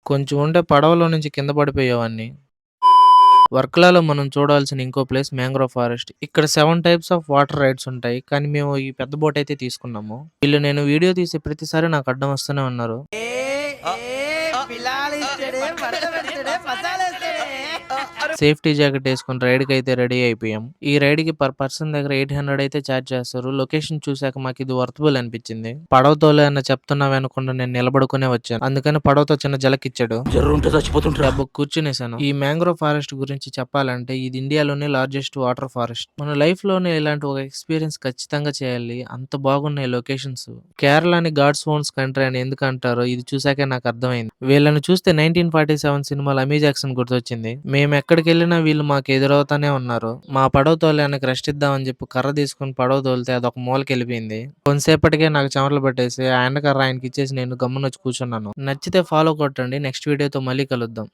కొంచెం ఉంటే పడవలో నుంచి కింద పడిపోయేవాడిని. వర్కలాలో మనం చూడాల్సిన ఇంకో ప్లేస్ మ్యాంగ్రోవ్ ఫారెస్ట్. ఇక్కడ 7 టైప్స్ ఆఫ్ వాటర్ రైడ్స్ ఉంటాయి. కానీ మేము ఈ పెద్ద బోట్ అయితే తీసుకున్నాము. వీళ్ళు నేను వీడియో తీసే ప్రతిసారి నాకు అడ్డం వస్తూనే ఉన్నారు. సేఫ్టీ జాకెట్ ఏసుకొని రైడ్‌కైతే రెడీ అయిపోయాం. ఈ రైడ్‌కి పర్ పర్సన్ దగ్గర 800 అయితే చార్జ్ చేస్తారు. లొకేషన్ చూసాక మాకిది వర్తబుల్ అనిపించింది. పడవ తోలే అన్న చెప్తున్నావనుకుండా నేను నిలబడుకునే వచ్చాను. అందుకని పడవతో చిన్న జలకిచ్చాడు. జర్రుంటే చచ్చిపోతుంటరా. దెబ్బకు కూర్చునేసాను. ఈ మ్యాంగ్రోవ్ ఫారెస్ట్ గురించి చెప్పాలంటే ఇది ఇండియాలోనే లార్జెస్ట్ వాటర్ ఫారెస్ట్. మన లైఫ్‌లోనే ఇలాంటి ఒక ఎక్స్‌పీరియన్స్ ఖచ్చితంగా చేయాలి. అంత బాగున్నాయి లొకేషన్స్. కేరళని గాడ్స్ ఓన్స్ కంట్రీ అని ఎందుకంటారో ఇది చూసాకే నాకు అర్థమైంది. వీళ్ళని చూస్తే 1947 సినిమాలో అమీ జాక్సన్ గుర్తొచ్చింది. మేమెక్కడికెళ్ళినా వీళ్ళు మాకు ఎదురవుతానే ఉన్నారు. మా పడవ తోలేయనకి రెస్ట్ ఇద్దామని చెప్పి కర్ర తీసుకొని పడవ తోలితే అదొక మూలకెళ్ళిపోయింది. కొంతసేపటికే నాకు చెమటలు పట్టేసి ఆ ఎండ కర్ర ఆయనకిచ్చేసి నేను గమ్మునొచ్చి కూర్చున్నాను. నచ్చితే ఫాలో కొట్టండి. నెక్స్ట్ వీడియోతో మళ్ళీ కలుద్దాం.